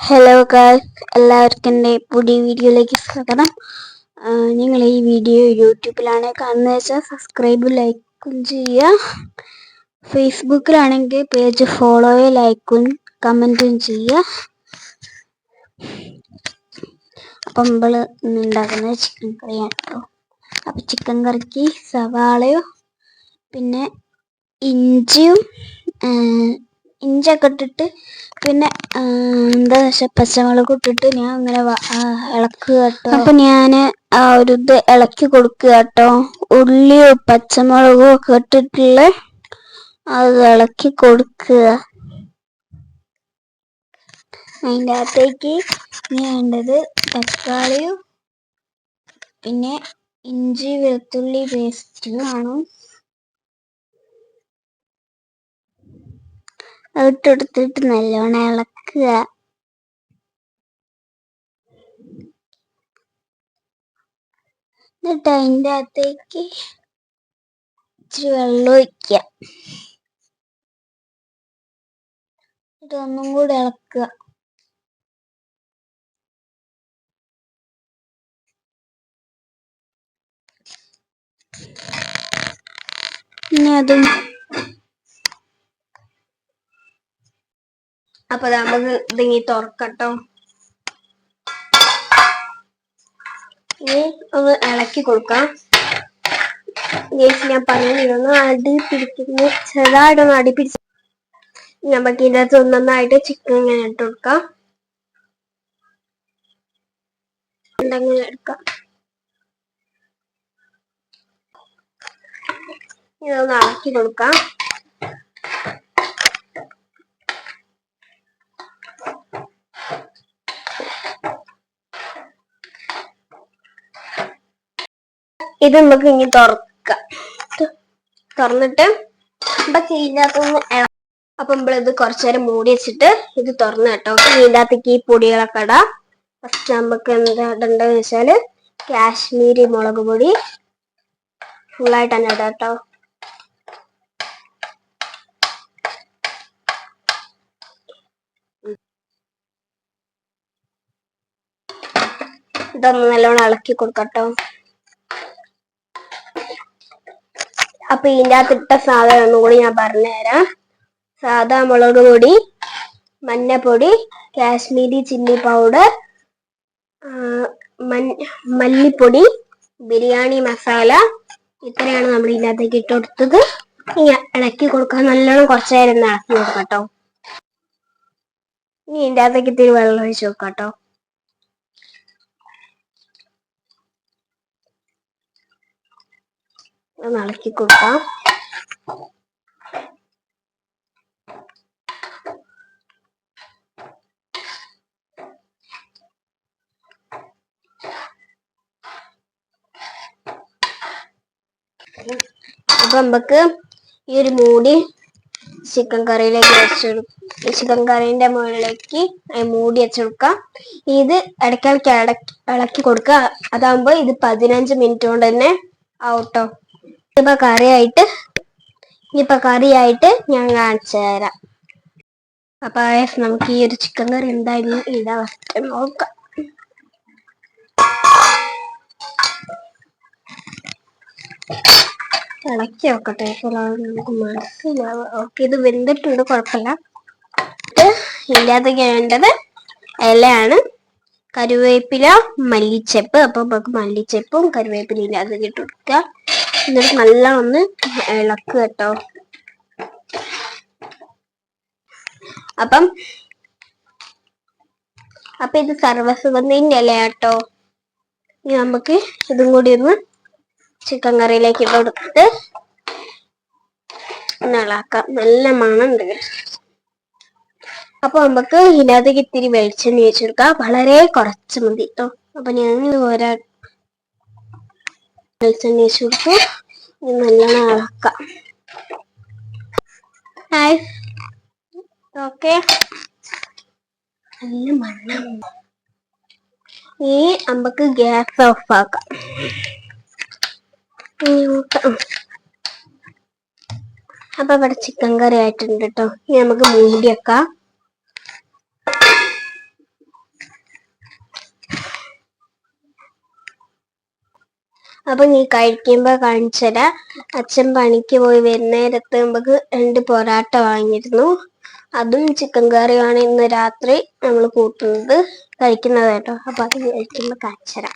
Hello guys, എല്ലാവർക്കും എൻ്റെ പുതിയ വീഡിയോയിലേക്ക് സ്വാഗതം. നിങ്ങൾ ഈ വീഡിയോ യൂട്യൂബിലാണ് കാണുന്നത് വെച്ചാൽ സബ്സ്ക്രൈബും ലൈക്കും ചെയ്യുക. ഫേസ്ബുക്കിലാണെങ്കിൽ പേജ് ഫോളോയോ ലൈക്കും കമൻറ്റും ചെയ്യുക. അപ്പം നമ്മൾ ഇന്ന് ഉണ്ടാക്കുന്നത് ചിക്കൻ കറിയാണ് കേട്ടോ. അപ്പം ചിക്കൻ കറിക്ക് സവാളയോ പിന്നെ ഇഞ്ചിയൊക്കെ ഇട്ടിട്ട് പിന്നെ എന്താ വെച്ചാൽ പച്ചമുളക് ഇട്ടിട്ട് ഞാൻ അങ്ങനെ ഇളക്കുക കേട്ടോ. അപ്പം ഞാൻ ഇത് ഇളക്കി കൊടുക്കുക കേട്ടോ. ഉള്ളിയും പച്ചമുളകും ഒക്കെ ഇട്ടിട്ടുള്ള അത് ഇളക്കി കൊടുക്കുക. അതിൻ്റെ അകത്തേക്ക് വേണ്ടത് തക്കാളിയും പിന്നെ ഇഞ്ചി വെളുത്തുള്ളി പേസ്റ്റുമാണ്. ഇട്ടെടുത്തിട്ട് നല്ലോണം ഇളക്കുക. എന്നിട്ട് അതിൻ്റെ അകത്തേക്ക് ഇച്ചിരി വെള്ളം ഒഴിക്കുക. എന്നിട്ട് ഒന്നും കൂടെ ഇളക്കുക. ഇനി അതും അപ്പൊ നമുക്ക് ഇതിങ്ങി തുറക്കട്ടോ. ഇനി ഒന്ന് ഇളക്കി കൊടുക്കാം. ഞാൻ പറഞ്ഞിരുന്നു അടി പിടിക്കുന്നു, ചെറുതായിട്ടൊന്ന് അടി പിടിച്ച് നമുക്ക് ഇതിൻ്റെ അകത്ത് നന്നായിട്ട് ചിക്കൻ ഇങ്ങനെ ഇട്ട് കൊടുക്കാം. ഇങ്ങനെ എടുക്കാം. ഇതൊന്ന് ഇളക്കി കൊടുക്കാം. ഇത് നമുക്ക് ഇനി തുറന്നിട്ട് ഇതിനകത്തൊന്ന് അപ്പൊ നമ്മളിത് കുറച്ചു നേരം മൂടി വെച്ചിട്ട് ഇത് തുറന്ന് കേട്ടോ. ഇതിനകത്തേക്ക് ഈ പൊടികളൊക്കെ ഇടാം. ഫസ്റ്റ് നമുക്ക് എന്താ ഇടേണ്ടതെന്ന് വെച്ചാല് കാശ്മീരി മുളക് പൊടി ഫുള്ളായിട്ട് തന്നെ ഇടാം കേട്ടോ. ഇതൊന്ന് നല്ലോണം ഇളക്കി കൊടുക്കട്ടോ. അപ്പൊ ഇതിൻ്റെ അകത്ത് ഇട്ട സാധനം ഒന്നും കൂടി ഞാൻ പറഞ്ഞുതരാം. സാദാ മുളക് പൊടി, മഞ്ഞപ്പൊടി, കാശ്മീരി ചില്ലി പൗഡർ, മല്ലിപ്പൊടി, ബിരിയാണി മസാല, ഇത്രയാണ് നമ്മൾ ഇതിനകത്തേക്ക് ഇട്ട് കൊടുത്തത്. ഇനി ഇളക്കി കൊടുക്കാൻ നല്ലോണം കുറച്ചു നേരം ഇളക്കി കൊടുക്കട്ടോ. ഇനി ഇതിൻ്റെ അകത്തേക്ക് ഇത്തിരി വെള്ളം ഒഴിച്ച് നോക്കാട്ടോ. ഒന്ന് ഇളക്കി കൊടുക്കാം. അപ്പൊ നമുക്ക് ഈ ഒരു മൂടി ചിക്കൻ കറിയിലേക്ക് ചിക്കൻ കറീന്റെ മുകളിലേക്ക് മൂടി വെച്ചെടുക്കാം. ഇത് ഇടയ്ക്കിടയ്ക്ക് ഇളക്കി കൊടുക്കുക. അതാകുമ്പോ ഇത് 15 മിനിറ്റ് കൊണ്ട് തന്നെ ആവട്ടോ. ഇപ്പൊ കറിയായിട്ട് ഞാൻ കാണിച്ചു തരാം. അപ്പൊ നമുക്ക് ഈ ഒരു ചിക്കൻ കറി എന്തായാലും ഇതാ നോക്കാം. ഇളക്കി നോക്കട്ടെ, നമുക്ക് മനസ്സിലാവും. ഓക്കെ, ഇത് വെന്തിട്ടുണ്ട്, കുഴപ്പമില്ല. ഇതിനകത്തേക്ക് വേണ്ടത് ഇലയാണ്, കരുവേപ്പില, മല്ലിച്ചപ്പ്. അപ്പൊ നമുക്ക് മല്ലിച്ചപ്പും കരുവേപ്പിലയും ഇതിനകത്തേക്ക് ഇട്ട് കൊടുക്കുക. എന്നിട്ട് നല്ല ഒന്ന് ഇളക്കുക കേട്ടോ. അപ്പൊ ഇത് സർവ്വസുഗന്ധിന്റെ ഇല കേട്ടോ. ഇനി നമുക്ക് ഇതും കൂടി ഒന്ന് ചിക്കൻ കറിയിലേക്ക് ഇട്ട് കൊടുത്തിട്ട് ഒന്ന് ഇളക്കാം. നല്ല മണമുണ്ട്. അപ്പൊ നമുക്ക് ഇതിനകത്തേക്ക് ഇത്തിരി വെളിച്ചെണ്ണ ഒഴിച്ചെടുക്കാം. വളരെ കുറച്ച് മതി കേട്ടോ. അപ്പൊ ഞാൻ വെളിച്ചെണ്ണ ഒഴിച്ച് കൊടുക്കും. നല്ലോണം ഇളക്കാം. ഓക്കെ, നല്ല മണം. ഈ നമുക്ക് ഗ്യാസ് ഓഫ് ആക്കാം. അപ്പൊ ഇവിടെ ചിക്കൻ കറി ആയിട്ടുണ്ട് കേട്ടോ. ഇനി നമുക്ക് മൂടി വെക്കാം. അപ്പൊ നീ കഴിക്കുമ്പോ കാണിച്ചരാ. അച്ഛൻ പണിക്ക് പോയി വരുന്നേരത്ത് നമുക്ക് 2 പൊറാട്ട വാങ്ങിയിരുന്നു. അതും ചിക്കൻ കറിയാണ് ഇന്ന് രാത്രി നമ്മൾ കഴിക്കുന്നത് കേട്ടോ. അപ്പൊ അത് കഴിക്കുമ്പോ കാണിച്ചരാ.